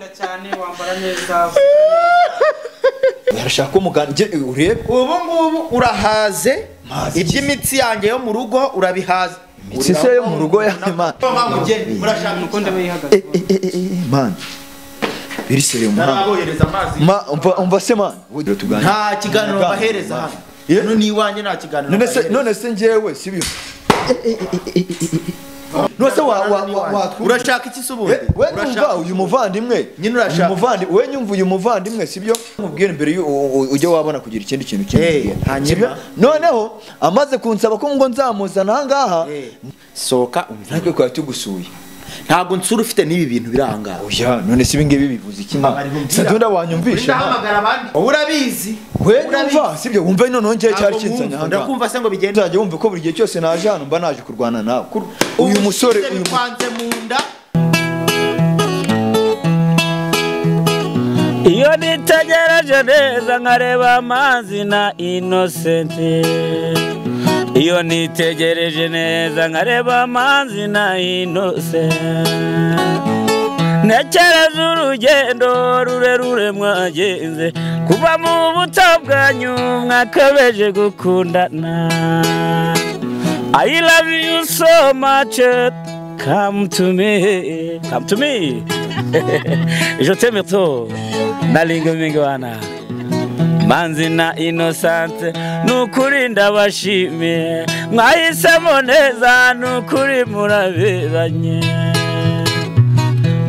ndagukunda cyane wambara neza Urashaka umuganje urebe ubu ngubu urahaze iby'imitsi yanjye yo mu rugo urabihaze imitsi se yo mu rugo ya man murashaka nuko ndabayihagaze man biri sere narabohereza amazi umva se man nta kiganiro bahereza hano no ni wanje nta kiganiro none se njewe sibyo Nose urashaka iki subundi urashaka uyu muvandimwe nyine urashaka we nyumva uyu muvandimwe sibyo mubwire mbere ujye wabona kugira ikindi kintu kimwe hanyuma noneho amaze kunsaba ko ngo nzamuzana ahangaha soka umvira ko tugusuye ntago nsura ufite nibi bintu biranga oya none se ibingibi bivuze iki Sadunda wanyumvisha ndahamagara abandi urabizi we numva sibyo wumva none ngiye cyari kinsanya hanga ndakumva se ngo bigende nzajye wumva ko buri gihe cyose naje hano mba naje kurwana nawe uyu musore uyu kwanze munda iyo nitegereje neza nkareba Manzi na Innocente iyo nitegereje neza nkareba Manzi na Innocente ntekereza urugendo rurerure mwagenze kuva mu buto bwanyu mwakabeje gukundana I love you so much come to me je t'aime trop nalinga mingi wana Manzi na Innocente nukuri ndabashimiye mwahisemo neza nukuri muraberanye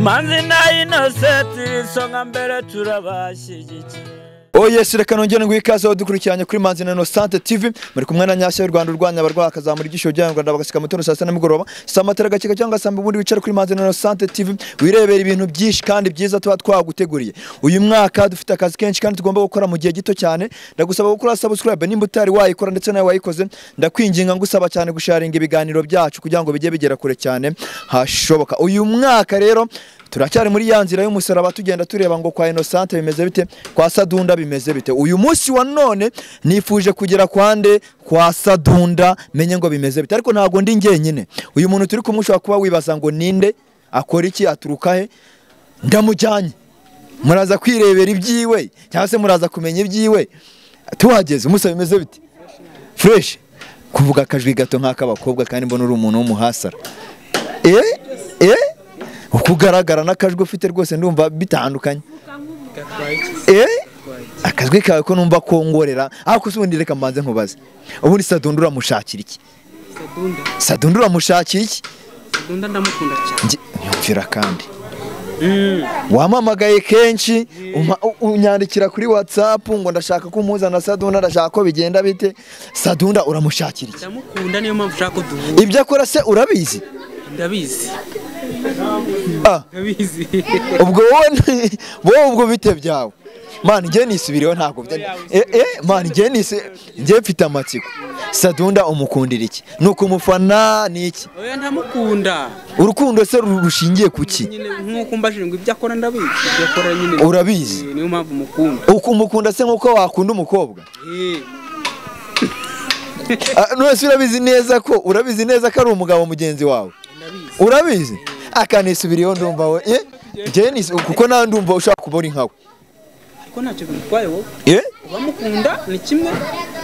Manzi na Innocente songa mbere turabashyigikiye Oh yes, reka nongere ngwikaze dukurikiranye kuri Manzi na Innocente TV muri kumwe na Nyashya y'u Rwanda urwanya abarwa akazamura igisho bya Rwanda bagasika mutoro saa 7 nimugoroba samatera gakeka cyangwa sambe ubundi wicara kuri Manzi na Innocente TV wirebera ibintu byinshi kandi byiza tuba twaguteguriye uyu mwaka dufite akazi kenshi kandi tugomba gukora mu gihe gito cyane ndagusaba gukora subscribe nimba utari wayikora ndetse nawe wayikoze ndakwinginga ngusaba cyane gusharinga ibiganiro byacu kugira ngo bijye bigera kure cyane hashoboka uyu mwaka rero turacyari muri yanzira y'umusaraba tugenda tureba ngo kwa Innocente bimeze bite kwa Sadunda bimeze bite uyu munsi wa none nifuje kugera kwande kwa Sadunda menye ngo bimeze bite ariko ntago ndi ngenyine uyu muntu turi kumushwa kuba wibaza ngo ninde akora iki aturuka he ndamujyanye muraza kwirebera ibyiwe cyangwa se muraza kumenya ibyiwe tuhageze umusaba bimeze bite fresh kuvuga akajwi gato nk'akabakobwa kandi mbona uri umuntu w'umuhasara ukugaragara nakajwe ufite rwose ndumva bitandukanye akajwe kawe ko numva kongorera ariko usubundi reka mbanze nkubaze ubundi Sadunda uramushakira iki Sadunda uramushakira iki Sadunda ndamukunda cyane nyumvira kandi wamamagaye kenshi unyandikira kuri WhatsApp ngo ndashaka ko umuzana Sadunda ndashaka ko bigenda bite Sadunda uramushakira iki ndamukunda niyo mpamvu ushaka ko duhura ibyo akora se urabizi ndabizi ndabizi ubwo wowe ubwo bite byawe man ngiye nisubireho ntabwo man ngiye mfite amatsiko Sadunda umukundira iki nuko umufana ni iki oya ntamukunda urukundo se rushingiye kuki nkuko mbajije ngo ibyo akora ndabizi ibyo akora nyine urabizi niyo mpamvu umukunda uko umukunda se nkuko wakunda umukobwa nose urabizi neza ko ari umugabo mugenzi wawe urabizi akanisubiriyeho ndumva we kuko nawe ndumva ushaka kubona inkawe ko ntacyo bitwaye wowe bamukunda ni kimwe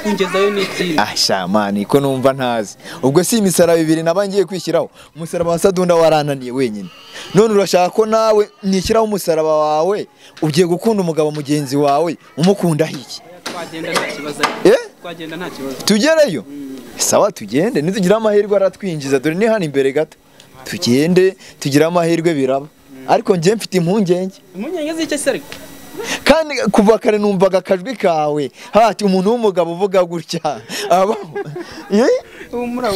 kungezayo n'ikindi shamani ko numva ntazi ubwo si imisaraba ibiri nabangiye kwishyiraho umusaraba wa Sadunda warananiye wenyine none urashaka ko nawe nishyiraho umusaraba wawe ugiye gukunda umugabo mugenzi wawe umukunda hiki twagenda nta kibazo tugereyo sawa tugende nitugira amahirwe aratwinjiza dore ni hano imbere gato tugende tugira amahirwe biraba ariko ngiye mfite impungenge z'icyo se ariko kandi kuva kare numvaga akajwi kawe hati umuntu w'umugabo uvuga gutya abaho humura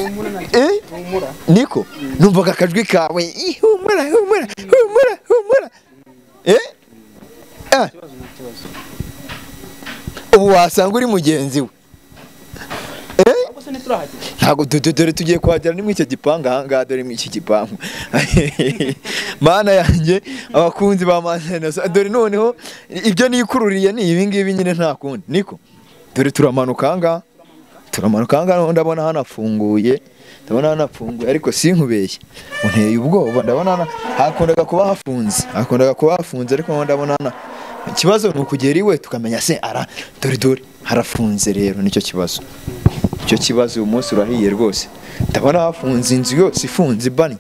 niko numvaga akajwi kawe humura ubu wasanga uri mugenzi we ntago dore tugiye kuhagera ni mu icyo gipangu ahangaha dore mu iki gipangu mana yanjye abakunzi ba Manzi dore noneho ibyo nikururiye ni ibi ngibi nyine nta kundi niko dore turamanuka ahangaha turamanuka ngaho ndabona hanafunguye ariko sinkubeshye unteye ubwoba ndabona hakundaga kuba hafunze ariko ndabona ikibazo ni ukugera iwe tukamenya se dore harafunze rero nicyo kibazo uyu munsi urahiye rwose ndabona hafunze inzu yose ifunze ibani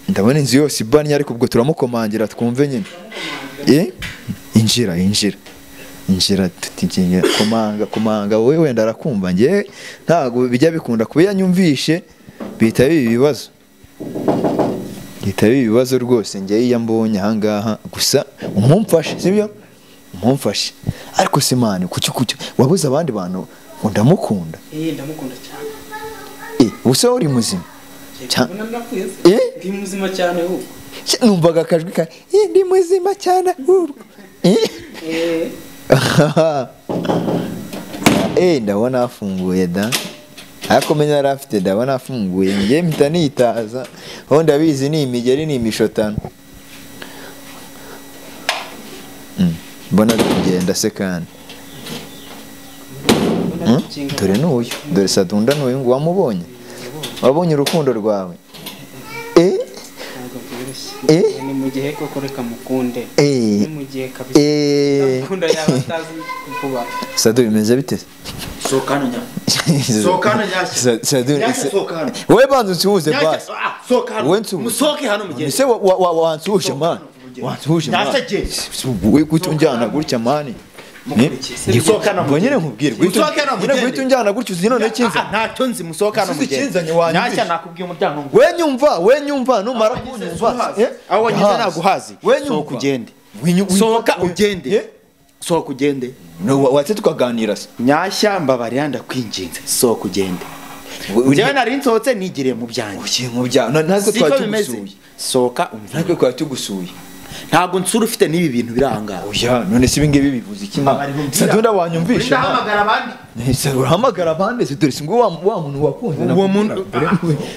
ndabona inzu yose ibani ariko ubwo turamukomangira twumve nyine injira tutinye komanga wowe wenda arakumva nge ntago bijya bikunda kuba yanyumvishe bita ibibazo rwose nge yambonye ahangaha gusa umumfashe sibyo umumfashe ariko se mani kuki wabuze abandi bantu ndamukunda ndamukunda cyane ubuse uri muzima ndi muzima cyane ahubwo numvaga akajwi ka ndi muzima cyane ahubwo ndabona hafunguye da ariko menya yari afite ndabona hafunguye ngiye mpita nitaza aho ndabizi ni imigeri ni imishotano mbona ari kugenda se kandi dore n'uyu dore sadunda n'uyu ngo wabonye urukundo rwawe ni mu gihe koko reka mukunde ni mu gihe kabisa mukunda yaba atazi kuba Sadu bimeze bite sokana nyashya Sokana wowe banze unsuhuze basi sokana wowe nsuhuze musoke hano mugende ese wansuhuje man wowe gutunjyana gutya mani mbonyere nkubwire guhita unjyana gutya uzi none kinza ntacyo nzi musokana mugende nyashya nakubwiye umuryango we nyumva numara kunyumva aho wanyuze naguhazi soka ugende soka ugende soka ugende watse tukaganira se nyashya mbabarira ndakwinginze soka ugende njyewe nari nsohotse nigiriye mu byanjye ntabwo twatugusuye soka ntabwo twatugusuye ntabwo nsura ufite n'ibi bintu biranga oya none se ibingibi bivuze iki Sadunda wanyumvisha urahamagara abandi dore singo wa muntu wakunze uwo muntu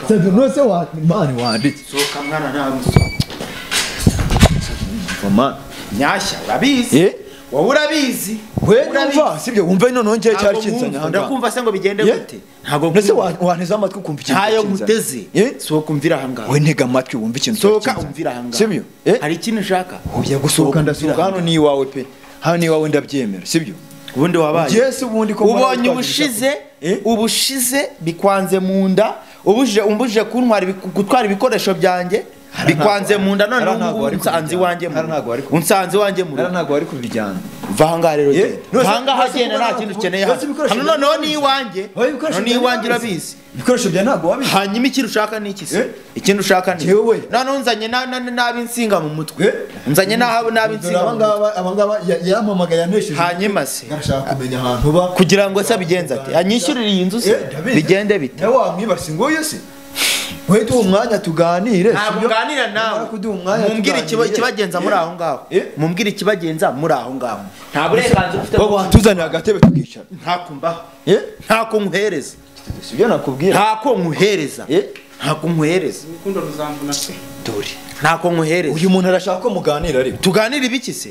Sadunda se mani wanditse soka mwana nawe mama nyashya urabizi wowe urabizi we numva sibyo wumva none ngiye cyari kinzanya hanga ndakumva se ngo bigende gute ntabwo nese wanteza amatwi kumva ikintu ntayo muteze soka umvira hanga we ntega amatwi wumva ikintu soka umvira hanga sibyo hari ikintu ushaka ugiye gusohoka ndasohoka hano ni iwawe pe hano ni iwawe ndabyemera sibyo ubundi wabaye Yesu ubundi ko ubonye ubushize bikwanze mu nda umbujije gutwara ibikoresho byanjye bikwanze mu nda none unsanze wanjye mu rugo ntabwo wari kubijyana vanga rero vanga hagenda nta kintu ukeneye hano noneho ni iwanjye ni iwanjye urabizi ibikoresho bya ntabwo wabizi hanyuma ikintu ushaka ni iki se ikintu ushaka ni noneho nzanye n'ab'insinga mu mutwe nzanye n'ab'insinga abangaba yampamagaye yanesheje hanyuma se ndashaka kumenya ahantu ba kugira ngo se abigenza ate anyishyurire iyi nzu se bigende bite nawe wamwibase ngo yo se we duha umwanya tuganire ntabwo uganira nawe mumbwire ikibagenza muri aho ngaho mumbwire ikibagenza muri aho ngaho nta burenganzira ufite bwo watuzanira agatebe tukicara ntakumbaho ntako nkuhereza sibyo nakubwira ntako nkuhereza urukundo ruzamvuna se dore ntako nkuhereza uyu muntu arashaka ko muganira ariko tuganire ibiki se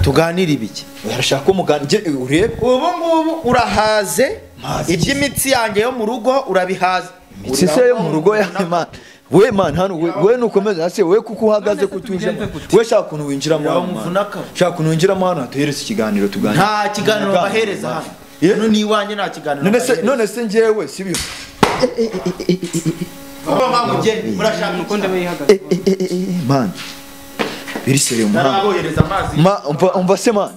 tuganire ibiki arashaka ko muganira urebe ubu ngubu urahaze iby'imitsi yanjye yo mu rugo urabihaze imitsi se yo mu rugo ya man we man hano we nukomeza hasi we kuko uhagaze kutuje we shaka kuntu winjiramo hano shaka kuntu winjiramo hano tuhereze ikiganiro tuganire nta kiganiro bahereza hano no ni iwanjye nta kiganiro none se njyewe sibyo murashaka uko ndabayihagaze man biri seriyo ma umva se man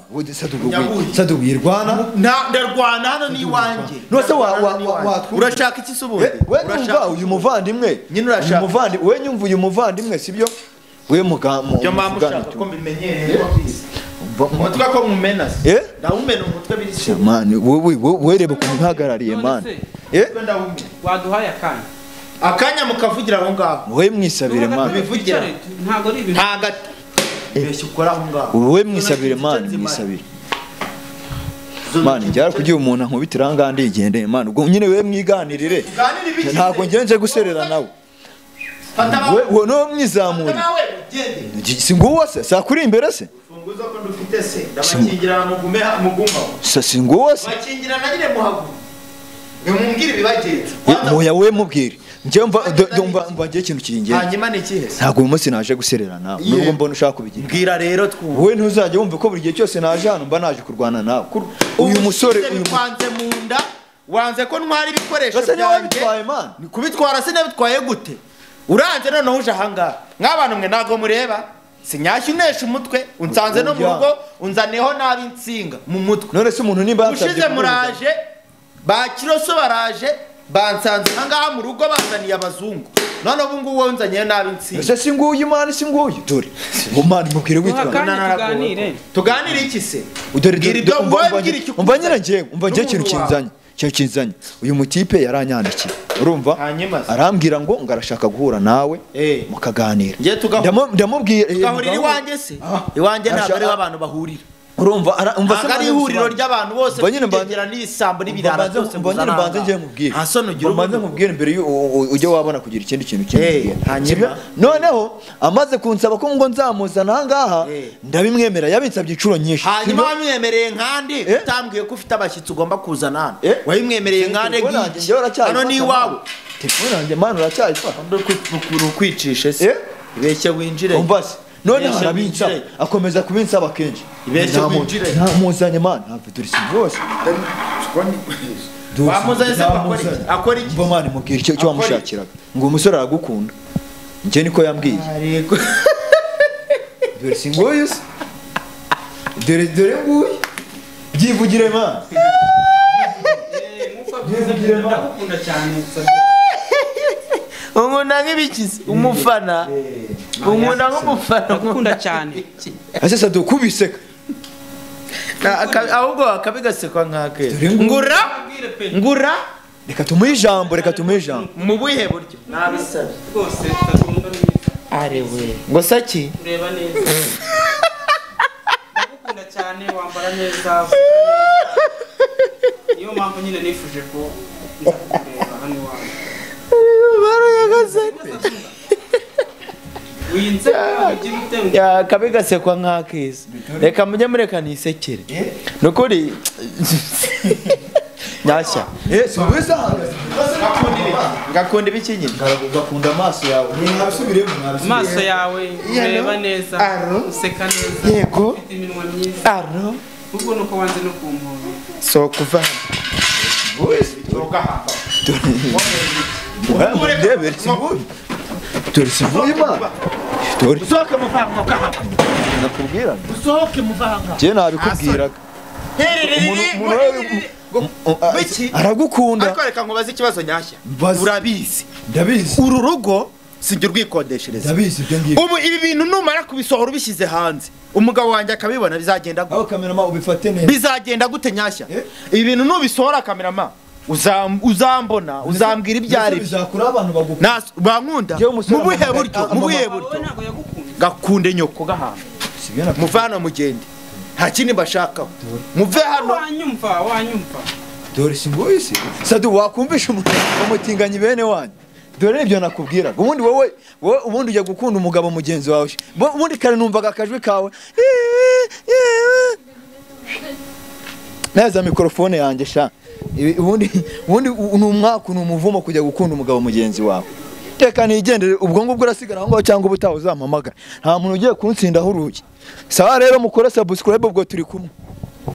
Sadu wirwana ndarwana hano ni iwanjye nose urashaka iki se ubundi we numva uyu muvandimwe we nyumva uyu muvandimwe sibyo we byo mamushaka ko mbimenyereye umutwe ko mumena se ndawumena umutwe biri man we reba ukuntu uhagarariye man waduhaye akanya mukavugira aho ngaho we mwisabire man bivugira ntago ari ibintu besho ukora aho ngaho we mwisabire man mwisabire man njyara kugira umuntu ankubitira hanga ndigendeye man ubwo nyine we mwiganirire ntago ngenje guserera nawe we no mwizamuri singuwa se sakuri imbere se funguza ko ndufite mufite se ndabakingirana muguma sasi ngo se bakingirana nyine muhagu mumbwire ibibagenza oya we mubwire njye mva ngiye ikintu kiringiye hanyuma ni ikihe ntabwo uyu munsi naje gusererana nubwo mbona ushaka kubigira mbwira rero twumva wowe ntuzajya wumva ko buri gihe cyose naje hano mba naje kurwana nawe uyu musore kwanze mu nda wanze ko ntwara ibikoresho byanjye kubitwara sinabitwaye gute uranze noneho uje ahangaha nk'abantu mwe ntabwo mureba sinyashya unesha umutwe unsanze no mu rugo unzaneho nabi insinga mu mutwe none se umuntu nimba ushize muraje ba kiroso baraje bansanze ahangaha mu rugo bazaniye abazungu none ubu ngubu wonzanye nabi insinga ese singuye imana singuye dore ngo mani mubwire witwa tuganire iki se umva nyine njyewe umva njye ikintu kinzanye uyu mutipe yaranyandikiye urumva arambwira ngo arashaka guhura nawe mukaganira ndamubwira ugahurira iwanjye se iwanjye ntabwo ariho abantu bahurira urumva se ari ihuriro ry'abantu bose kugira n'isambu n'ibirara byose mbonyine mbanze ngiye mubwire mbanze nkubwire mbere ujye wabona kugira ikindi kintu kimubwira noneho amaze kunsaba ko ngo nzamuzana ahangaha ndabimwemera yabinsabye inshuro nyinshi hanyuma wamwemereye nkandi utambwiye ko ufite abashyitsi ugomba kuzana hano wabimwemereye nkande ngiki hano ni iwawe telefone yanjye mani uracyayifata ukwicishe se ibeshye winjire none harabinsaba akomeza kubinsaba kenshi ntamuzanye mani ntabwo turi si rwose wamuzanye se akora iki mani mubwira icyo wamushakiraga ngo umusore aragukunda njye niko yambwiye dore si nguyu se dore nguyu byivugire mani ndagukunda cyane unkunda nk'ibikizi umufana unkunda nk'umufana ndagukunda cyane ase sadu kubiseka ahubwo akabigasekwa nk'ake ngura reka tumuhe ijambo mu buhe buryo nabisabye rwose ndagukunda ari we ngo saki ureba neza ndagukunda cyane wambara neza niyo mpamvu nyine nifuje ko nza kureba hano iwawe kabigasekwa nk'akeza reka mujye mureka nisekere nukuri nyashya ngakunda ibiki nyine ngakunda amaso yawe amaso yawe ureba neza useka neza yego ufite iminwa myiza ubwo nuko wanze no kumpora so kuva dore singuye imana dore usohoke muvanga nakubwira usohoke muvanga njye nabikubwiraga aragukunda ariko reka nkubaze ikibazo nyashya urabizi ndabizi uru rugo sijya urwikodeshereza ndabizi ibyo ngibyo ubu ibi bintu numara kubisohora ubishyize hanze umugabo wanjye akabibona bizagenda gute aho kamerama ubifate neza bizagenda gute nyashya ibi bintu nubisohora kamerama uzambona uzambwira ibyo ari bizakura abantu bagukunda bankunda mu buhe buryo gakunde nyoko gahana muvana mugende nta kindi mbashakaho muve hano wanyumva dore singuye se sadu wakumvisha umutinganyi bene wanyu dore nibyo nakubwiraga ubundi wowe ubundi ujya gukunda umugabo mugenzi wawe ubundi kare numvaga akajwi kawe neza mikrofone yanjye sha ubundi ni umwaka ni umuvumo kujya gukunda umugabo mugenzi wawe reka nigendere ubwo ngubwo urasigara aho ngaho cyangwa ubutaha uzampamagara nta muntu ugiye kuntsindaho urugi sawa rero mukore subscribe ubwo turi kumwe